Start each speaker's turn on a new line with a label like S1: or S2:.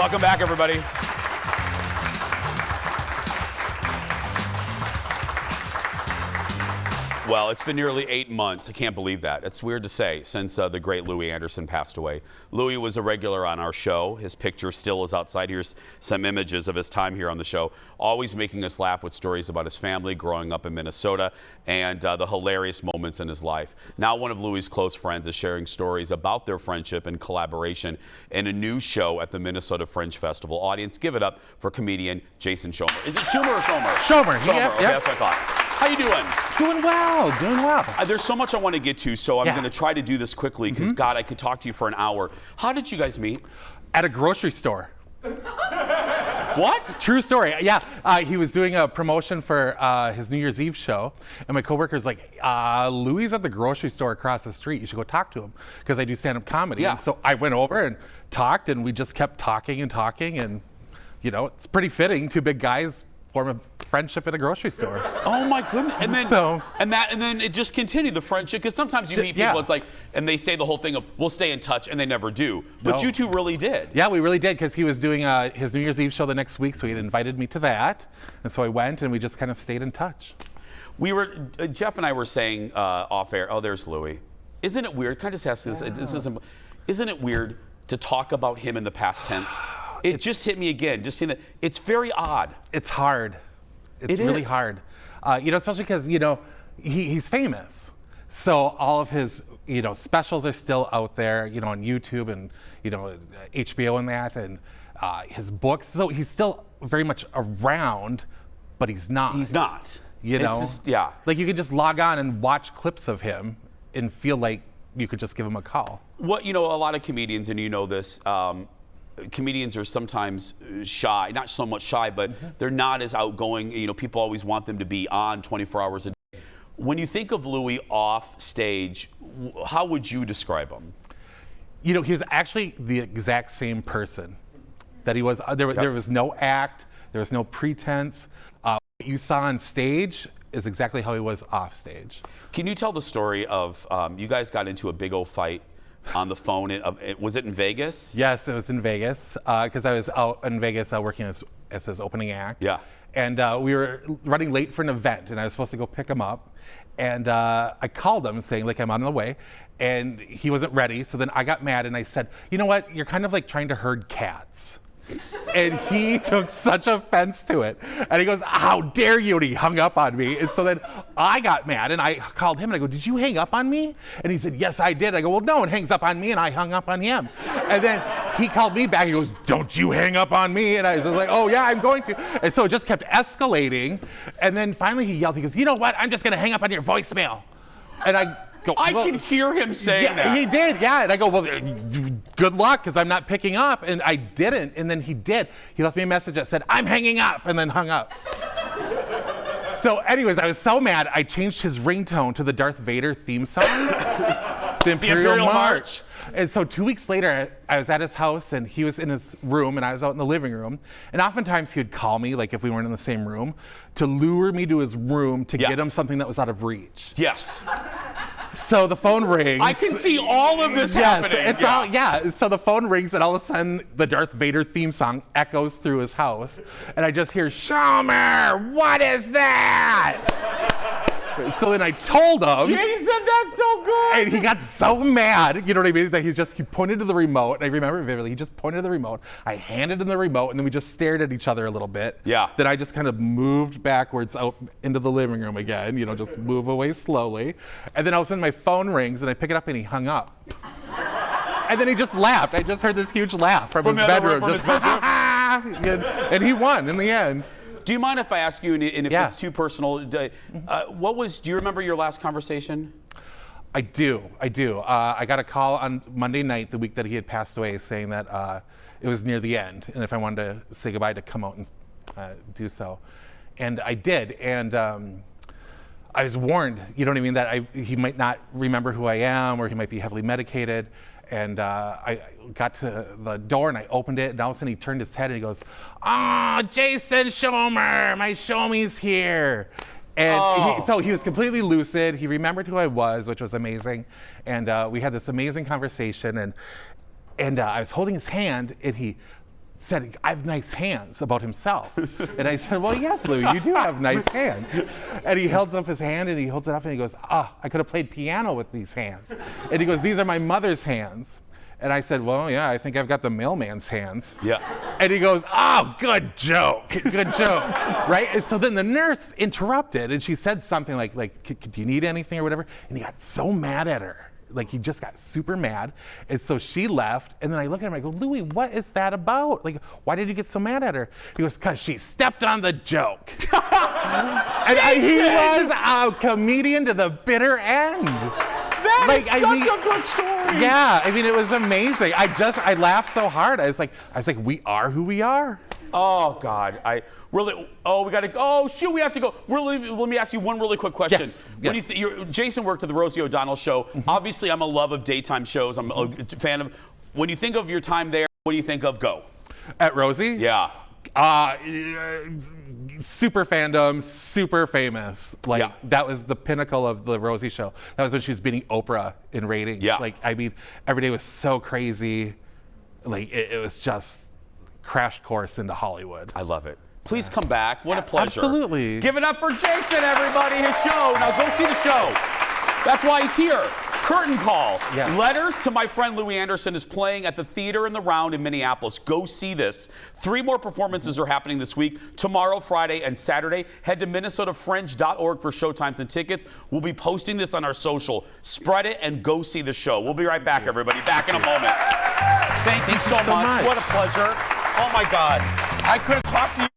S1: Welcome back, everybody. Well, it's been nearly 8 months. I can't believe that. It's weird to say, since the great Louie Anderson passed away. Louie was a regular on our show. His picture still is outside. Here's some images of his time here on the show. Always making us laugh with stories about his family growing up in Minnesota and the hilarious moments in his life. Now one of Louie's close friends is sharing stories about their friendship and collaboration in a new show at the Minnesota Fringe Festival. Audience, give it up for comedian Jason Schommer. Is it Schommer or Schommer?
S2: Schommer.
S1: Schommer.
S2: Yep,
S1: Okay,
S2: yep.
S1: that's what I thought. How you doing?
S2: Doing well, doing well.
S1: There's so much I want to get to, so I'm going to try to do this quickly because, God, I could talk to you for an hour. How did you guys meet?
S2: At a grocery store.
S1: What?
S2: True story. Yeah, he was doing a promotion for his New Year's Eve show, and my coworker's like, Louie's at the grocery store across the street. You should go talk to him because I do stand-up comedy.
S1: Yeah.
S2: And so I went over and talked, and we just kept talking, and you know, it's pretty fitting. Two big guys form a friendship at a grocery store.
S1: Oh my goodness! And then
S2: So-
S1: and then it just continued the friendship because sometimes you meet people, it's like, and they say the whole thing of we'll stay in touch, and they never do. But
S2: No.
S1: you two really did.
S2: Yeah, we really did because he was doing his New Year's Eve show the next week, so he had invited me to that, and so I went, and we just kind of stayed in touch.
S1: We were Jeff and I were saying off air. Oh, there's Louie. Isn't it weird? Can I just ask this? Isn't it weird to talk about him in the past tense? It just hit me again. Just seeing it. It's very odd.
S2: It's hard. It's
S1: It
S2: really
S1: is.
S2: hard. You know, especially because, you know, he's famous. So all of his, you know, specials are still out there, you know, on YouTube and, you know, HBO and that, and his books. So he's still very much around, but he's not.
S1: He's not.
S2: You know?
S1: It's just, yeah.
S2: Like you could just log on and watch clips of him and feel like you could just give him a call.
S1: What, you know, a lot of comedians, and you know this, comedians are sometimes shy, not so much shy, but they're not as outgoing. You know, people always want them to be on 24 hours a day. When you think of Louie off stage, how would you describe him?
S2: You know, he was actually the exact same person that he was. There was no act, there was no pretense. What you saw on stage is exactly how he was off stage.
S1: Can you tell the story of, you guys got into a big old fight on the phone? Was it in Vegas?
S2: Yes, it was in Vegas because I was out in Vegas working as his opening act.
S1: Yeah.
S2: And we were running late for an event, and I was supposed to go pick him up. And I called him saying, like, I'm on the way. And he wasn't ready. So then I got mad, and I said, you know what? You're kind of like trying to herd cats. And he took such offense to it. And he goes, how dare you? And he hung up on me. And so then I got mad, and I called him, and I go, did you hang up on me? And he said, yes, I did. I go, well, no one hangs up on me, and I hung up on him. And then he called me back. He goes, don't you hang up on me? And I was like, oh, yeah, I'm going to. And so it just kept escalating. And then finally he yelled, he goes, you know what? I'm just going to hang up on your voicemail. And I go,
S1: I
S2: well,
S1: can hear him saying that.
S2: He did, yeah. And I go, well, good luck, because I'm not picking up. And I didn't. And then he did. He left me a message that said, I'm hanging up, and then hung up. So anyways, I was so mad, I changed his ringtone to the Darth Vader theme song, the Imperial March. And so 2 weeks later, I was at his house, and he was in his room, and I was out in the living room. And oftentimes he would call me, like if we weren't in the same room, to lure me to his room to get him something that was out of reach.
S1: Yes.
S2: So the phone rings.
S1: I can see all of this happening.
S2: It's all, so the phone rings, and all of a sudden, the Darth Vader theme song echoes through his house. And I just hear, Schommer, what is that? So then I told him.
S1: Jason, that's so good.
S2: And he got so mad, you know what I mean, that he pointed to the remote. And I remember it vividly. He just pointed to the remote. I handed him the remote, and then we just stared at each other a little bit.
S1: Yeah.
S2: Then I just kind of moved backwards out into the living room again, you know, just move away slowly. And then all of a sudden my phone rings, and I pick it up, and he hung up. And then he just laughed. I just heard this huge laugh from his bedroom. And he won in the end.
S1: Do you mind if I ask you, and if it's too personal, do you remember your last conversation?
S2: I do. I got a call on Monday night, the week that he had passed away, saying that it was near the end, and if I wanted to say goodbye, to come out and do so. And I did, and I was warned, you know what I mean, that he might not remember who I am, or he might be heavily medicated. And I got to the door, and I opened it, and all of a sudden he turned his head, and he goes, "Oh, Jason Schommer, my Shomie's here." And so he was completely lucid. He remembered who I was, which was amazing. And we had this amazing conversation, and I was holding his hand, and he said, I have nice hands about himself. And I said, well, yes, Louie, you do have nice hands. And he holds up his hand and he holds it up and he goes, I could have played piano with these hands. And he goes, these are my mother's hands. And I said, well, yeah, I think I've got the mailman's hands.
S1: Yeah.
S2: And he goes, oh, good joke, good joke, right? And so then the nurse interrupted and she said something like, do you need anything or whatever? And he got so mad at her. Like he just got super mad. And so she left. And then I look at him, I go, Louie, what is that about? Like, why did you get so mad at her? He goes, because she stepped on the joke. And he was a comedian to the bitter end.
S1: That is such a good story.
S2: Yeah, I mean, it was amazing. I laughed so hard. I was like, we are who we are.
S1: Oh God, we got to go. Oh shoot, we have to go. Let me ask you one really quick question.
S2: Yes.
S1: When Jason worked at the Rosie O'Donnell show. Mm-hmm. Obviously, I'm a love of daytime shows. I'm a fan of. When you think of your time there, what do you think of Go?
S2: At Rosie?
S1: Yeah.
S2: Super fandom, super famous. Like that was the pinnacle of the Rosie show. That was when she was beating Oprah in ratings.
S1: Yeah.
S2: Like, I mean, every day was so crazy. Like it was just crash course into Hollywood.
S1: I love it. Please come back. What a pleasure.
S2: Absolutely.
S1: Give it up for Jason, everybody. His show. Now go see the show. That's why he's here. Curtain Call.
S2: Yeah.
S1: Letters to My Friend Louie Anderson is playing at the Theater in the Round in Minneapolis. Go see this. 3 more performances are happening this week, tomorrow, Friday, and Saturday. Head to minnesotafringe.org for showtimes and tickets. We'll be posting this on our social. Spread it and go see the show. We'll be right back, everybody. Back in a moment. Thank you so much. What a pleasure. Oh, my God. I couldn't talk to you.